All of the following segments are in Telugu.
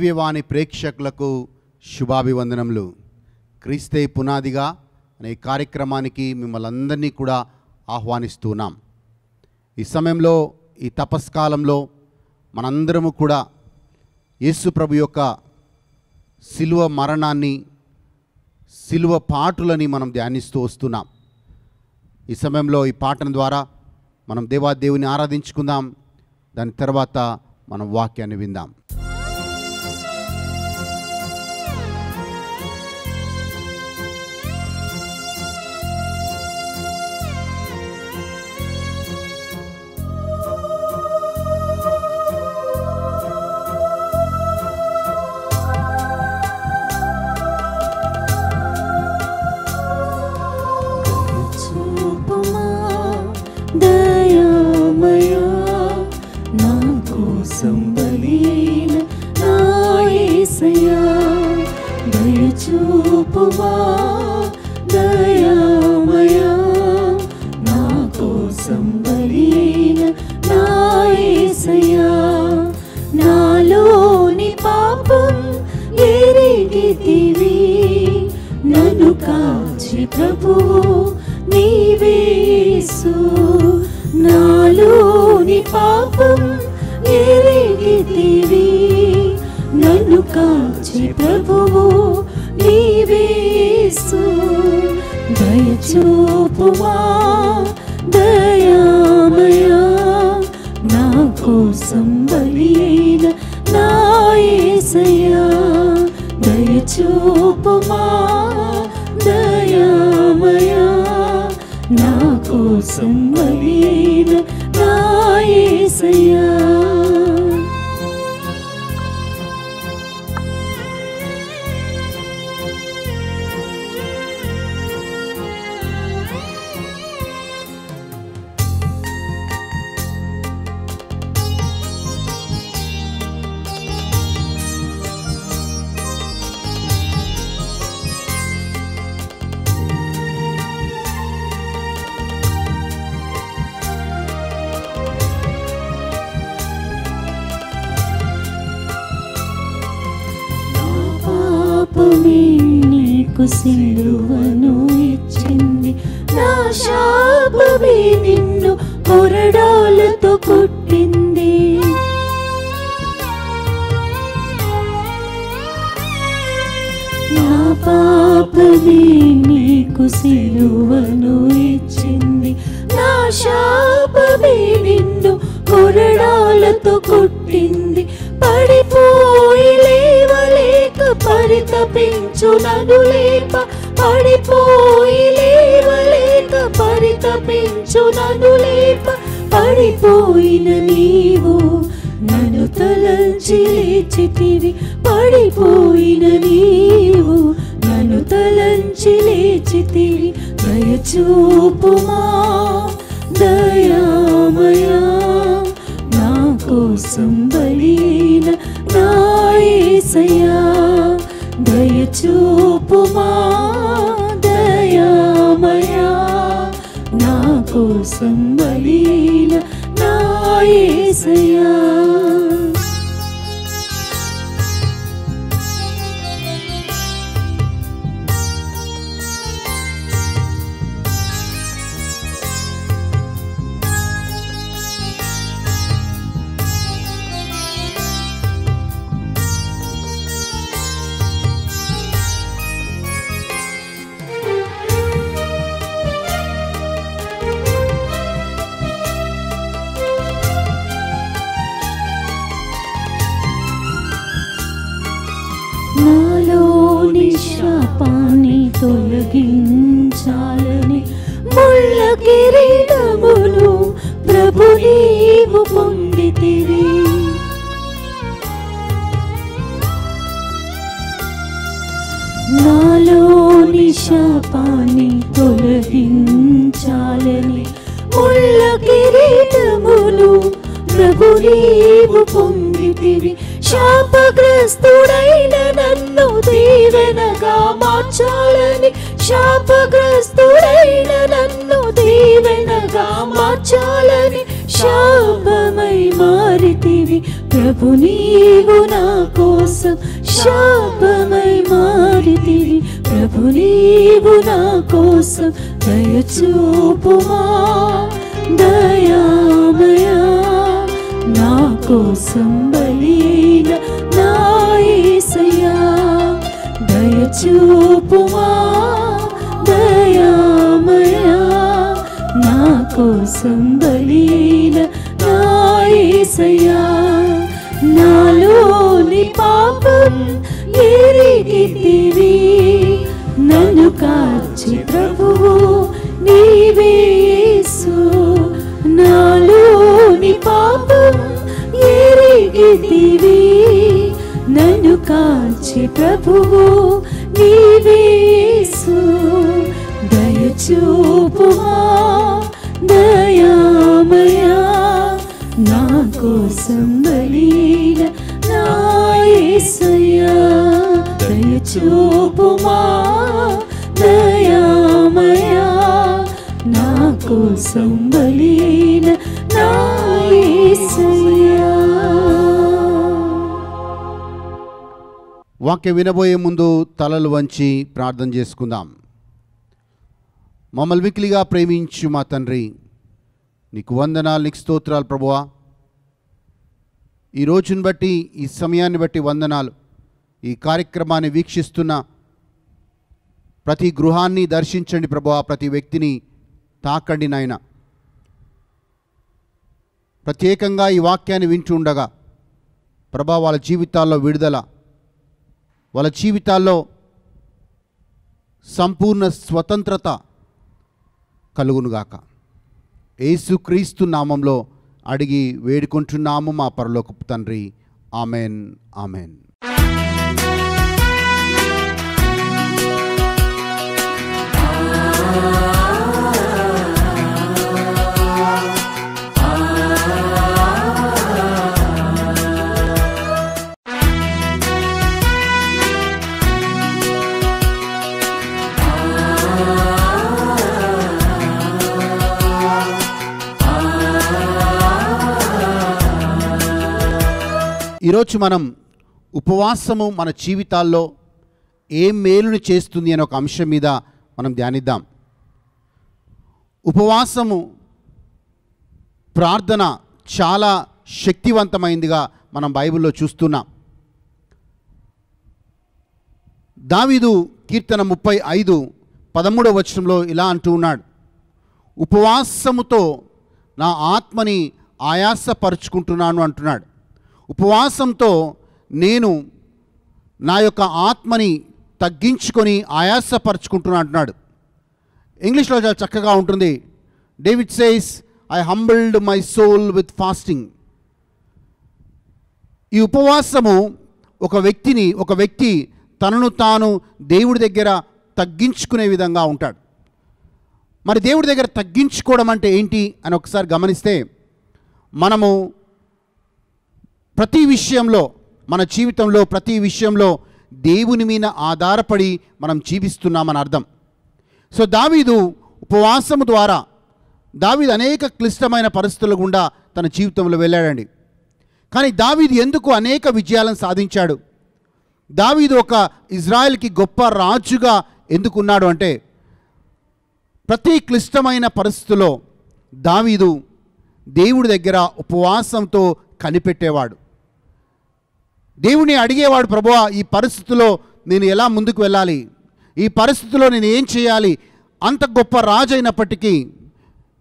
దివ్యవాణి ప్రేక్షకులకు శుభాభివందనములు. క్రీస్తే పునాదిగా అనే కార్యక్రమానికి మిమ్మల్ని అందరినీ కూడా ఆహ్వానిస్తున్నాం. ఈ సమయంలో, ఈ తపస్కాలంలో మనందరము కూడా యేసు ప్రభు యొక్క శిలువ మరణాన్ని, శిలువ పాటులని మనం ధ్యానిస్తూ వస్తున్నాం. ఈ సమయంలో ఈ పాఠం ద్వారా మనం దేవాదేవుని ఆరాధించుకుందాం. దాని తర్వాత మనం వాక్యాన్ని విందాం. నాలోని పాపం ఎరిగితివి, నన్ను కాచి ప్రభువు నీవేసు. నాలోని పాపం ఎరిగితివి, నన్ను కాచి ప్రభువు నీవేసు. దయచూపుమా దయామయా, నా కోసం బలి అయిన నా యేసయ్యా. దయచూపుమా దయామయా, నా కోసం బలి అయిన నా యేసయ్యా. నీకు సిలువను ఇచ్చింది, నా శాపమే నిన్ను కొరడాలతో కొట్టింది. నా పాపమే నీకు సిలువను ఇచ్చింది, నా శాపమే నిన్ను కొరడాలతో కొట్టింది. పడిపోయి లేవలేక పరితపించు నన్ను లేప, పడిపోయి లేవలేక పరితపించు నన్ను లేప. పడిపోయిన నీవు నన్ను తలంచి లేచితివి, పడిపోయిన నీవు నన్ను తలంచి లేచితివి. దయచూపుమా దయామయా, నా కోసం బలి అయిన నా యేసయ్యా. దయచూపుమా దయామయా, నా కోసం బలి అయిన నా యేసయ్యా. నాలోని శాపాన్ని తొలగించాలని ముళ్ళ కిరీటమును ప్రభు నీవు పొందితివి. నాలోని శాపాన్ని తొలగించాలని ముళ్ళ కిరీటమును ప్రభు నీవు పొందితివి. శాపగ్రస్తుడైన నన్ను దీవెనగా మార్చాలని, శాపగ్రస్తుడైన నన్ను దీవెనగా మార్చాలని శాపమై మారితివి ప్రభు నీవు నా కోసం శాపమై మారితివి. ప్రభు నీవు నా కోసం దయచూపుమా దయామయా. నా కోసం బలిన నా యేసయ్యా దయచూపుమా దయామయా. నా కోసం బలిన నా యేసయ్యా. నాలోని పాపం ఎరిగితివి. నన్ను కాచి ప్రభువు నీవే యేసు. నాలోని పాపం ఎరిగితివి. నన్ను కాచి ప్రభువు నీవే యేసు. దయచూపుమా దయామయా. నా కోసం బలిన నా యేసయ్యా దయచూపుమా దయామయా. నా కోసం బలిన నా యేసయ్యా. వాక్యం వినబోయే ముందు తలలు వంచి ప్రార్థన చేసుకుందాం. మమ్మల్ని మిక్కిలిగా ప్రేమించు మా తండ్రి, నీకు వందనాలు, నీకు స్తోత్రాలు ప్రభువా. ఈ రోజుని బట్టి, ఈ సమయాన్ని బట్టి వందనాలు. ఈ కార్యక్రమాన్ని వీక్షిస్తున్న ప్రతి గృహాన్ని దర్శించండి ప్రభువా. ప్రతి వ్యక్తిని తాకండి నాయన. ప్రత్యేకంగా ఈ వాక్యాన్ని వింటూ ఉండగా ప్రభా వాళ్ళ జీవితాల్లో విడుదల, వాళ్ళ జీవితాల్లో సంపూర్ణ స్వతంత్రత కలుగునుగాక. యేసుక్రీస్తు నామంలో అడిగి వేడుకుంటున్నాము మా పరలోకపు తండ్రి. Amen, amen. ఈరోజు మనం ఉపవాసము మన జీవితాల్లో ఏం మేలుని చేస్తుంది అనే ఒక అంశం మీద మనం ధ్యానిద్దాం. ఉపవాసము, ప్రార్థన చాలా శక్తివంతమైందిగా మనం బైబిల్లో చూస్తున్నాం. దావీదు కీర్తన 35:13 వచనంలో ఇలా అంటూ ఉన్నాడు, ఉపవాసముతో నా ఆత్మని ఆయాసపరుచుకుంటున్నాను అంటున్నాడు. ఉపవాసంతో నేను నా యొక్క ఆత్మని తగ్గించుకొని ఆయాసపరుచుకుంటున్నా అంటున్నాడు. ఇంగ్లీష్లో చాలా చక్కగా ఉంటుంది. David says, I humbled my soul with fasting. ఈ ఉపవాసము ఒక వ్యక్తి తనను తాను దేవుడి దగ్గర తగ్గించుకునే విధంగా ఉంటాడు. మరి దేవుడి దగ్గర తగ్గించుకోవడం అంటే ఏంటి అని ఒకసారి గమనిస్తే, మనము ప్రతి విషయంలో, మన జీవితంలో ప్రతి విషయంలో దేవుని మీద ఆధారపడి మనం జీవిస్తున్నామని అర్థం. సో దావీదు ఉపవాసము ద్వారా దావీదు అనేక క్లిష్టమైన పరిస్థితుల గుండా తన జీవితంలో వెళ్ళాడండి. కానీ దావీదు ఎందుకు అనేక విజయాలను సాధించాడు? దావీదు ఒక ఇజ్రాయెల్కి గొప్ప రాజుగా ఎందుకున్నాడు అంటే, ప్రతి క్లిష్టమైన పరిస్థితుల్లో దావీదు దేవుడి దగ్గర ఉపవాసంతో కనిపెట్టేవాడు. దేవుని అడిగేవాడు, ప్రభువా ఈ పరిస్థితిలో నేను ఎలా ముందుకు వెళ్ళాలి, ఈ పరిస్థితిలో నేను ఏం చేయాలి. అంత గొప్ప రాజు అయినప్పటికీ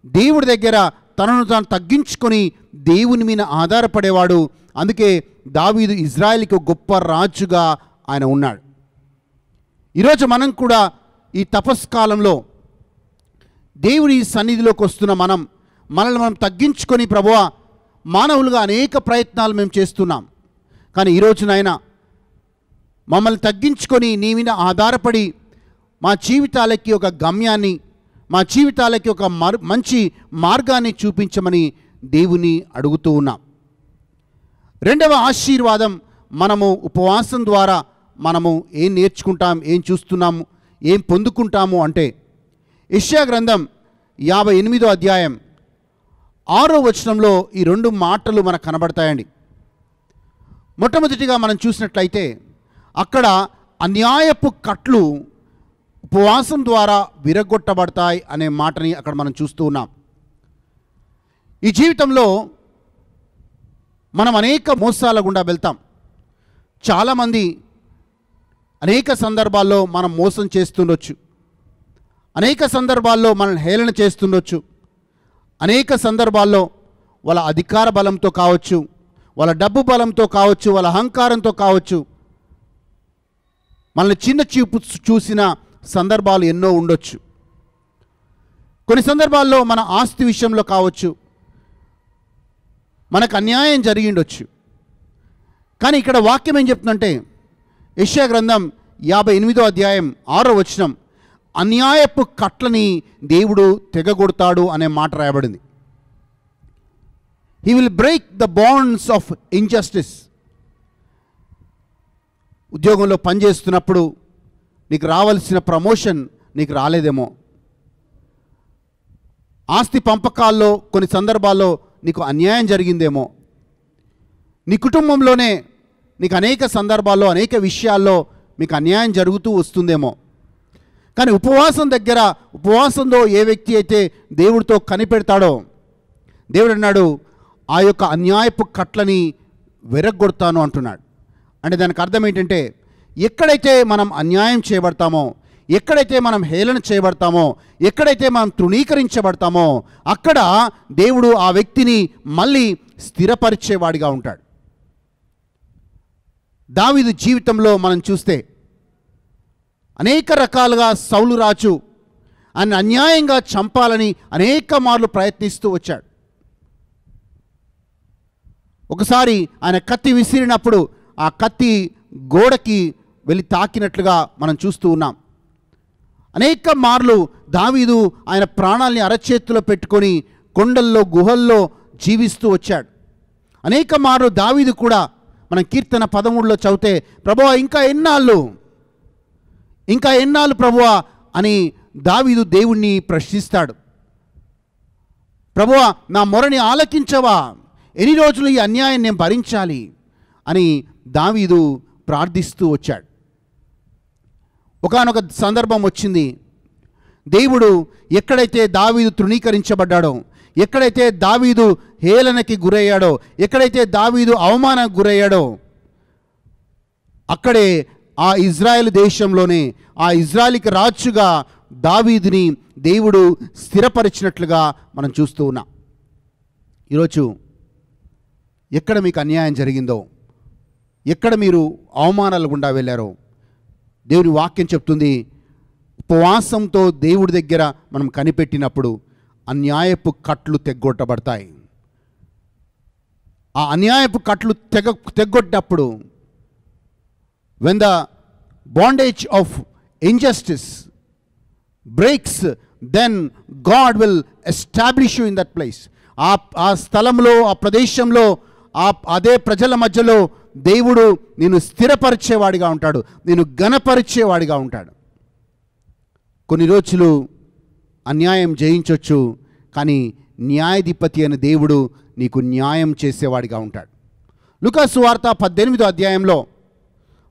దేవుడి దగ్గర తనను తాను తగ్గించుకొని దేవుని మీద ఆధారపడేవాడు. అందుకే దావీదు ఇజ్రాయెల్కి గొప్ప రాజుగా ఆయన ఉన్నాడు. ఈరోజు మనం కూడా ఈ తపస్కాలంలో దేవుని సన్నిధిలోకి వస్తున్న మనల్ని మనం తగ్గించుకొని, ప్రభువా మానవులుగా అనేక ప్రయత్నాలు మేము చేస్తున్నాం, కానీ ఈరోజు నాయన మమ్మల్ని తగ్గించుకొని నీ మీద ఆధారపడి మా జీవితాలకి ఒక గమ్యాన్ని, మా జీవితాలకి ఒక మంచి మార్గాన్ని చూపించమని దేవుని అడుగుతూ ఉన్నాం. రెండవ ఆశీర్వాదం, మనము ఉపవాసం ద్వారా మనము ఏం నేర్చుకుంటాం, ఏం చూస్తున్నాము, ఏం పొందుకుంటాము అంటే, యెషయా గ్రంథం 58వ అధ్యాయం 6వ వచనంలో ఈ రెండు మాటలు మనకు కనబడతాయండి. మొట్టమొదటిగా మనం చూసినట్లయితే అక్కడ అన్యాయపు కట్లు ఉపవాసం ద్వారా విరగొట్టబడతాయి అనే మాటని అక్కడ మనం చూస్తూ ఉన్నాం. ఈ జీవితంలో మనం అనేక మోసాల గుండా వెళ్తాం. చాలామంది అనేక సందర్భాల్లో మనం మోసం చేస్తుండొచ్చు, అనేక సందర్భాల్లో మనల్ని హేళన చేస్తుండొచ్చు, అనేక సందర్భాల్లో వాళ్ళ అధికార బలంతో కావచ్చు, వాళ్ళ డబ్బు బలంతో కావచ్చు, వాళ్ళ అహంకారంతో కావచ్చు, మనల్ని చిన్న చూపు చూసిన సందర్భాలు ఎన్నో ఉండొచ్చు. కొన్ని సందర్భాల్లో మన ఆస్తి విషయంలో కావచ్చు, మనకు అన్యాయం జరిగిండొచ్చు. కానీ ఇక్కడ వాక్యం ఏం చెప్తుందంటే, యెషయా గ్రంథం 58వ అధ్యాయం 6వ వచనం, అన్యాయపు కట్లని దేవుడు తెగగొడతాడు అనే మాట రాయబడింది. He will break the bonds of injustice. ఉద్యోగంలో పనిచేస్తున్నప్పుడు నీకు రావాల్సిన ప్రమోషన్ నీకు రాలేదేమో, ఆస్తి పంపకాల్లో కొన్ని సందర్భాల్లో నీకు అన్యాయం జరిగిందేమో, నీ కుటుంబంలోనే నీకు అనేక సందర్భాల్లో అనేక విషయాల్లో మీకు అన్యాయం జరుగుతూ వస్తుందేమో. కానీ ఉపవాసంతో ఏ వ్యక్తి అయితే దేవుడితో కనిపెడతాడో, దేవుడు అన్నాడు ఆ యొక్క అన్యాయపు కట్లని విరగొడతాను అంటున్నాడు. అంటే దానికి అర్థం ఏంటంటే, ఎక్కడైతే మనం అన్యాయం చేయబడతామో, ఎక్కడైతే మనం హేళన చేయబడతామో, ఎక్కడైతే మనం తృణీకరించబడతామో అక్కడ దేవుడు ఆ వ్యక్తిని మళ్ళీ స్థిరపరిచేవాడిగా ఉంటాడు. దావీదు జీవితంలో మనం చూస్తే అనేక రకాలుగా సౌలు రాజు ఆయన అన్యాయంగా చంపాలని అనేక మార్లు ప్రయత్నిస్తూ వచ్చాడు. ఒకసారి ఆయన కత్తి విసిరినప్పుడు ఆ కత్తి గోడకి వెళ్ళి తాకినట్లుగా మనం చూస్తూ ఉన్నాం. అనేక మార్లు దావీదు ఆయన ప్రాణాలని అరచేతిలో పెట్టుకొని కొండల్లో గుహల్లో జీవిస్తూ వచ్చాడు. అనేక మార్లు దావీదు కూడా మనం కీర్తన 13లో చదివితే, ప్రభువా ఇంకా ఎన్నాళ్ళు ప్రభువా అని దావీదు దేవుణ్ణి ప్రశ్నిస్తాడు. ప్రభువా నా మొరని ఆలకించవా, ఎన్ని రోజులు ఈ అన్యాయం నేను భరించాలి అని దావీదు ప్రార్థిస్తూ వచ్చాడు. ఒకానొక సందర్భం వచ్చింది, దేవుడు ఎక్కడైతే దావీదు తృణీకరించబడ్డాడో, ఎక్కడైతే దావీదు హేళనకి గురయ్యాడో, ఎక్కడైతే దావీదు అవమానానికి గురయ్యాడో అక్కడే ఆ ఇజ్రాయెల్ దేశంలోనే ఆ ఇజ్రాయెల్కి రాజుగా దావీదుని దేవుడు స్థిరపరిచినట్లుగా మనం చూస్తూ ఉన్నాం. ఈరోజు ఎక్కడ మీకు అన్యాయం జరిగిందో, ఎక్కడ మీరు అవమానాలు గుండా వెళ్ళారో దేవుని వాక్యం చెప్తుంది, ఉపవాసంతో దేవుడి దగ్గర మనం కనిపెట్టినప్పుడు అన్యాయపు కట్లు తెగ్గొట్టబడతాయి. ఆ అన్యాయపు కట్లు తెగ్గొట్టినప్పుడు when the bondage of injustice breaks, then God will establish you in that place. ఆ స్థలంలో, ఆ ప్రదేశంలో, అదే ప్రజల మధ్యలో దేవుడు నిన్ను స్థిరపరిచేవాడిగా ఉంటాడు, నిన్ను ఘనపరిచేవాడిగా ఉంటాడు. కొన్ని రోజులు అన్యాయం జయించవచ్చు, కానీ న్యాయాధిపతి అయిన దేవుడు నీకు న్యాయం చేసేవాడిగా ఉంటాడు. లూకా సువార్త 18వ అధ్యాయంలో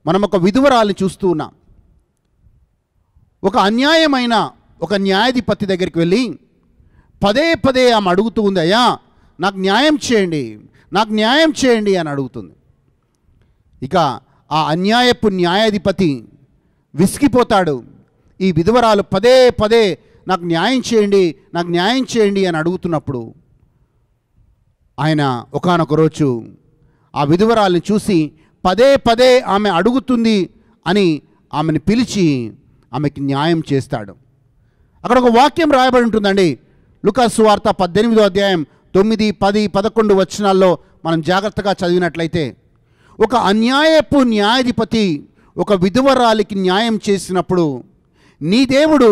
మనం ఒక విధవరాల్ని చూస్తూ ఉన్నాం. ఒక అన్యాయమైన ఒక న్యాయాధిపతి దగ్గరికి వెళ్ళి పదే ఆమె అడుగుతూ ఉంది, అయ్యా నాకు న్యాయం చేయండి అని అడుగుతుంది. ఇక ఆ అన్యాయపు న్యాయాధిపతి విసిగిపోతాడు. ఈ విధవరాలు పదే నాకు న్యాయం చేయండి అని అడుగుతున్నప్పుడు ఆయన ఒకానొక రోజు ఆ విధవరాల్ని చూసి పదే ఆమె అడుగుతుంది అని ఆమెను పిలిచి ఆమెకి న్యాయం చేస్తాడు. అక్కడ ఒక వాక్యం రాయబడి ఉంటుందండి. లూకా సువార్త 18వ అధ్యాయం 9, 10, 11 వచనాల్లో మనం జాగ్రత్తగా చదివినట్లయితే, ఒక అన్యాయపు న్యాయాధిపతి ఒక విధవరాలికి న్యాయం చేసినప్పుడు నీ దేవుడు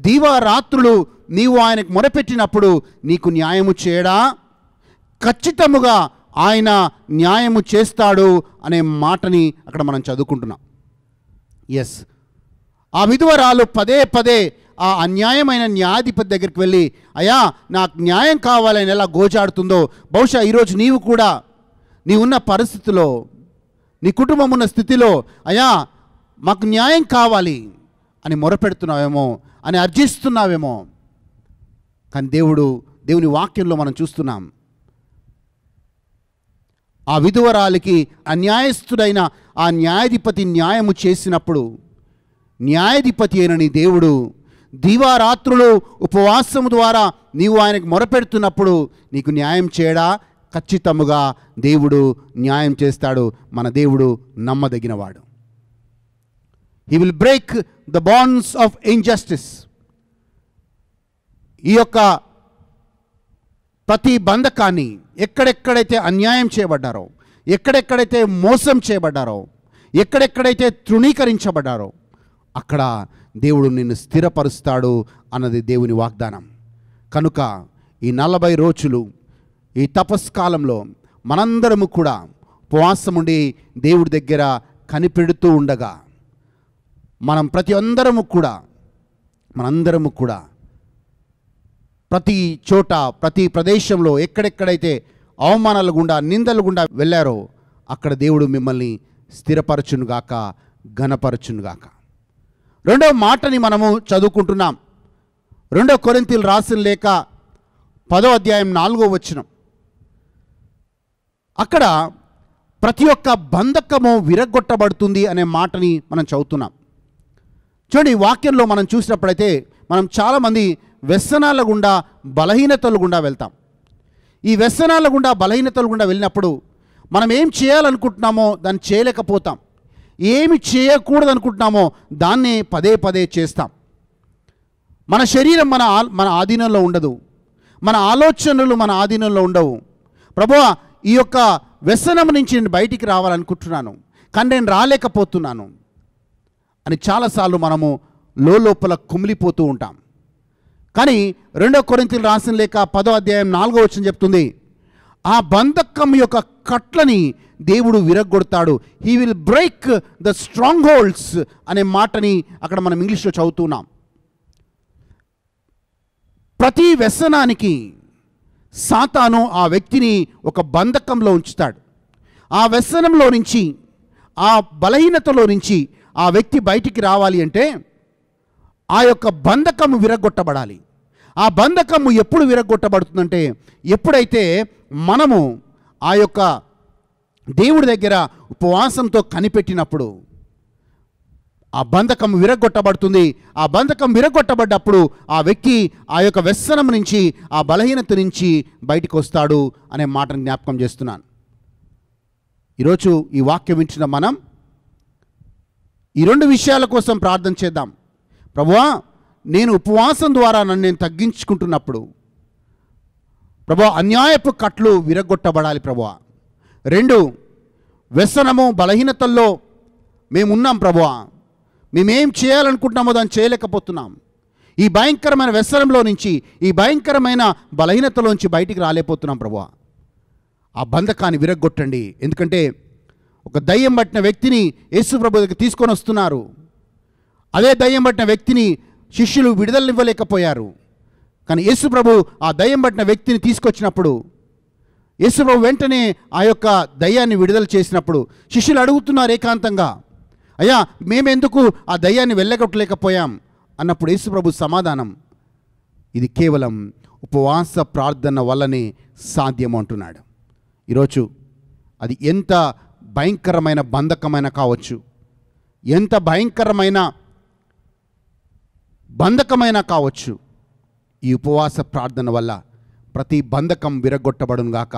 దీవారాత్రులు నీవు ఆయనకు మొరపెట్టినప్పుడు నీకు న్యాయము చేయడా? ఖచ్చితముగా ఆయన న్యాయము చేస్తాడు అనే మాటని అక్కడ మనం చదువుకుంటున్నాం. ఎస్, ఆ విధవరాలు పదే ఆ అన్యాయమైన న్యాయాధిపతి దగ్గరికి వెళ్ళి, అయ్యా నాకు న్యాయం కావాలని ఎలా గోజాడుతుందో, బహుశా ఈరోజు నీవు కూడా నీవున్న పరిస్థితిలో నీ కుటుంబం ఉన్న స్థితిలో అయ్యా మాకు న్యాయం కావాలి అని మొరపెడుతున్నావేమో, అని అర్జిస్తున్నావేమో. కానీ దేవుని వాక్యంలో మనం చూస్తున్నాం, ఆ విధవరాలికి అన్యాయస్తుడైన ఆ న్యాయాధిపతి న్యాయము చేసినప్పుడు, న్యాయాధిపతి అయిన నీ దేవుడు దీవారాత్రులు ఉపవాసము ద్వారా నీవు ఆయనకు మొరపెడుతున్నప్పుడు నీకు న్యాయం చేయడా? ఖచ్చితముగా దేవుడు న్యాయం చేస్తాడు. మన దేవుడు నమ్మదగినవాడు. He will break the bonds of injustice. ఈ యొక్క ప్రతి బంధకాన్ని, ఎక్కడెక్కడైతే అన్యాయం చేయబడ్డారో, ఎక్కడెక్కడైతే మోసం చేయబడ్డారో, ఎక్కడెక్కడైతే తృణీకరించబడ్డారో అక్కడ దేవుడు నిన్ను స్థిరపరుస్తాడు అన్నది దేవుని వాగ్దానం. కనుక ఈ 40 రోజులు ఈ తపస్కాలంలో మనందరము కూడా ఉపవాసం ఉండి దేవుడి దగ్గర కనిపెడుతూ ఉండగా మనందరము కూడా ప్రతి చోట, ప్రతి ప్రదేశంలో ఎక్కడెక్కడైతే అవమానాల గుండా, నిందల గుండా వెళ్ళారో అక్కడ దేవుడు మిమ్మల్ని స్థిరపరచునుగాక, ఘనపరచునుగాక. రెండవ మాటని మనము చదువుకుంటున్నాం. 2 కొరింథీయులు రాసిన లేఖ 10వ అధ్యాయం 4వ వచనం. అక్కడ ప్రతి ఒక్క బంధకము విరగొట్టబడుతుంది అనే మాటని మనం చదువుతున్నాం. చూడండి, ఈ వాక్యంలో మనం చూసినప్పుడైతే మనం చాలామంది వ్యసనాల గుండా, బలహీనతల గుండా వెళ్తాం. ఈ వ్యసనాల గుండా, బలహీనతల గుండా వెళ్ళినప్పుడు మనం ఏం చేయాలనుకుంటున్నామో దాన్ని చేయలేకపోతాం. ఏమి చేయకూడదు అనుకుంటున్నామో దాన్ని పదే పదే చేస్తాం. మన శరీరం మన ఆధీనంలో ఉండదు, మన ఆలోచనలు మన ఆధీనంలో ఉండవు. ప్రభువా, ఈ యొక్క వ్యసనం నుంచి నేను బయటికి రావాలనుకుంటున్నాను, కానీ నేను రాలేకపోతున్నాను అని చాలాసార్లు మనము లోపల కుమిలిపోతూ ఉంటాం. కానీ 2 కొరింథీయులు రాసిన లేఖ 10వ అధ్యాయం 4వ వచనం చెప్తుంది, ఆ బంధకం యొక్క కట్లని దేవుడు విరగొడతాడు. He will break the strong holds అనే మాటని అక్కడ మనం ఇంగ్లీష్లో చదువుతున్నాం. ప్రతి వ్యసనానికి సాతాను ఆ వ్యక్తిని ఒక బంధకంలో ఉంచుతాడు. ఆ వ్యసనంలో నుంచి, ఆ బలహీనతలో నుంచి ఆ వ్యక్తి బయటికి రావాలి అంటే ఆ యొక్క బంధకము విరగొట్టబడాలి. ఆ బంధకము ఎప్పుడు విరగొట్టబడుతుందంటే ఎప్పుడైతే మనము ఆ యొక్క దేవుడి దగ్గర ఉపవాసంతో కనిపెట్టినప్పుడు ఆ బంధకం విరగొట్టబడుతుంది. ఆ బంధకం విరగొట్టబడ్డప్పుడు ఆ వ్యక్తి ఆ యొక్క వ్యసనం నుంచి, ఆ బలహీనత నుంచి బయటికి వస్తాడు అనే మాటను జ్ఞాపకం చేస్తున్నాను. ఈరోజు ఈ వాక్యం వింటున్న మనం ఈ 2 విషయాల కోసం ప్రార్థన చేద్దాం. ప్రభువా, నేను ఉపవాసం ద్వారా నన్ను నేను తగ్గించుకుంటున్నప్పుడు ప్రభువా, అన్యాయపు కట్లు విరగొట్టబడాలి ప్రభువా. 2, వ్యసనము, బలహీనతల్లో మేమున్నాం ప్రభువా, మేమేం చేయాలనుకుంటున్నామో దాన్ని చేయలేకపోతున్నాం. ఈ భయంకరమైన వ్యసనంలో నుంచి, ఈ భయంకరమైన బలహీనతలోంచి బయటికి రాలేకపోతున్నాం ప్రభువా. ఆ బంధకాన్ని విరగొట్టండి. ఎందుకంటే ఒక దయ్యం పట్టిన వ్యక్తిని యేసు ప్రభు దగ్గరికి తీసుకొని వస్తున్నారు. అదే దయ్యం పట్టిన వ్యక్తిని శిష్యులు విడుదలనివ్వలేకపోయారు. కానీ యేసు ప్రభు ఆ దయ్యం పట్టిన వ్యక్తిని తీసుకొచ్చినప్పుడు, యేసు ప్రభు వెంటనే ఆ యొక్క దయ్యాన్ని విడుదల చేసినప్పుడు శిష్యులు అడుగుతున్నారు ఏకాంతంగా, అయ్యా మేమెందుకు ఆ దయ్యాన్ని వెళ్ళగొట్టలేకపోయాం అన్నప్పుడు యేసు ప్రభు సమాధానం, ఇది కేవలం ఉపవాస ప్రార్థన వల్లనే సాధ్యం అంటున్నాడు. ఈరోజు అది ఎంత భయంకరమైన బంధకమైన కావచ్చు, ఎంత భయంకరమైన బంధకమైన కావచ్చు, ఈ ఉపవాస ప్రార్థన వల్ల ప్రతి బంధకం విరగొట్టబడునుగాక,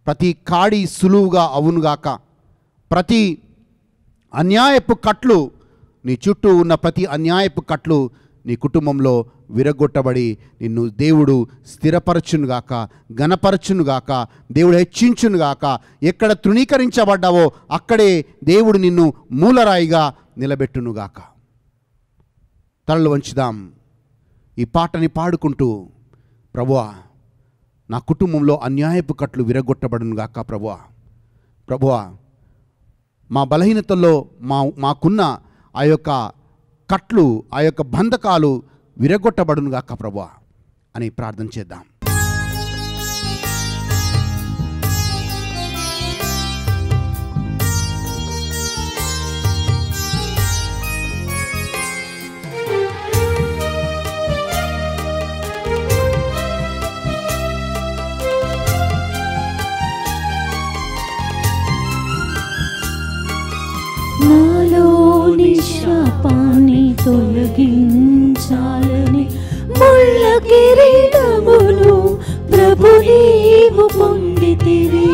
ప్రతి కాడి సులువుగా అవునుగాక, ప్రతి అన్యాయపు కట్లు, నీ చుట్టూ ఉన్న ప్రతి అన్యాయపు కట్లు నీ కుటుంబంలో విరగొట్టబడి నిన్ను దేవుడు స్థిరపరచునుగాక, ఘనపరచునుగాక, దేవుడు హెచ్చించునుగాక. ఎక్కడ తృణీకరించబడ్డావో అక్కడే దేవుడు నిన్ను మూలరాయిగా నిలబెట్టునుగాక. తలలు వంచుదాం. ఈ పాటని పాడుకుంటూ, ప్రభువా నా కుటుంబంలో అన్యాయపు కట్లు విరగొట్టబడునుగాక ప్రభువా. ప్రభువా మా బలహీనతల్లో మాకున్న ఆ యొక్క కట్లు, ఆ యొక్క బంధకాలు విరగొట్టబడునుగాక ప్రభువా అని ప్రార్థన చేద్దాం. తొలగించాలని ముళ్ళ కిరీటమును ప్రభు నీవు పొందితివి.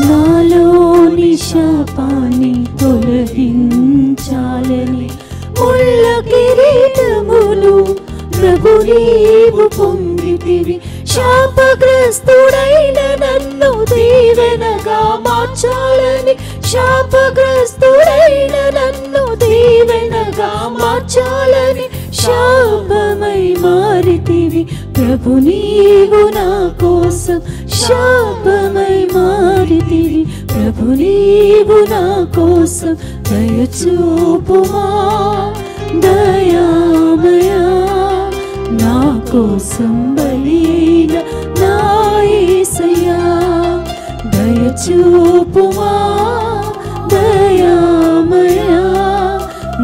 నాలోని శాపాన్ని తొలగించాలని ముళ్ళ కిరీటమును ప్రభు నీవు పొందితివి. శాపగ్రస్తుడైన నన్ను దీవెనగా మార్చాలని, శాపగ్రస్తుడైన నన్ను దీవెనగా మార్చాలని శాపమై మారితివి ప్రభు నీవు నా కోసం. శాపమై మారితివి ప్రభు నీవు నా కోసం. దయచూపుమా దయామయా, నా కోసం బలిన నా యేసయ్యా. దయచూపుమా దయామయా,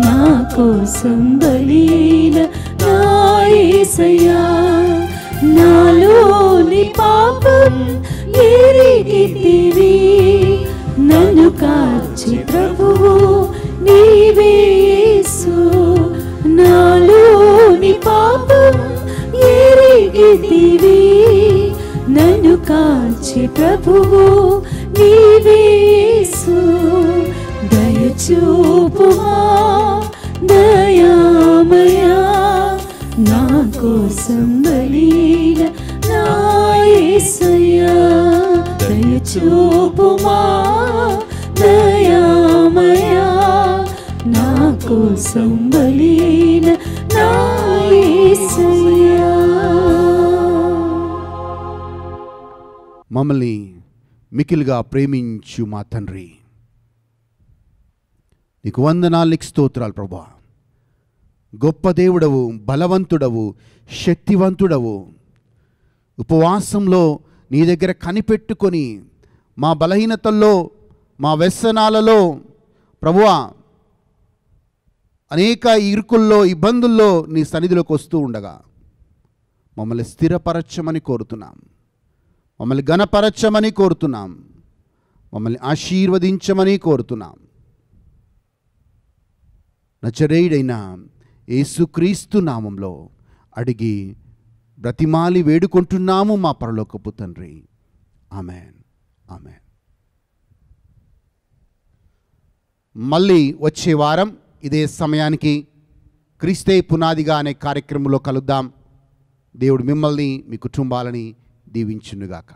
నా కోసం బలిన నా యేసయ్యా. నాలోని పాపం ఎరిగితివి, నన్ను కాచి ప్రభువు నీవే యేసు. నాలోని పాపం ఎరిగితివి, నన్ను కాచి ప్రభువు నీవే యేసు. దయచూపుమా దయామయా, నా కోసం బలిన నా యేసయ్యా. దయచూపుమా దయామయా, నా కోసం బలిన నా యేసయ్యా. మమ్మల్ని మికిలుగా ప్రేమించు మా తండ్రి, నీకు వందనాలు, నీకు స్తోత్రాలు ప్రభువా. గొప్ప దేవుడవు, బలవంతుడవు, శక్తివంతుడవు. ఉపవాసంలో నీ దగ్గర కనిపెట్టుకొని మా బలహీనతల్లో, మా వ్యసనాలలో ప్రభువా అనేక ఇరుకుల్లో, ఇబ్బందుల్లో నీ సన్నిధిలోకి వస్తూ ఉండగా మమ్మల్ని స్థిరపరచమని కోరుతున్నాం, మమ్మల్ని ఘనపరచమని కోరుతున్నాం, మమ్మల్ని ఆశీర్వదించమని కోరుతున్నాం. నజరేయుడైన యేసుక్రీస్తు నామంలో అడిగి బ్రతిమాలి వేడుకుంటున్నాము మా పరలోకపు తండ్రి. Amen, amen. మళ్ళీ వచ్చే వారం ఇదే సమయానికి క్రీస్తే పునాదిగా అనే కార్యక్రమంలో కలుద్దాం. దేవుడు మిమ్మల్ని, మీ కుటుంబాలని దీవించునుగాక.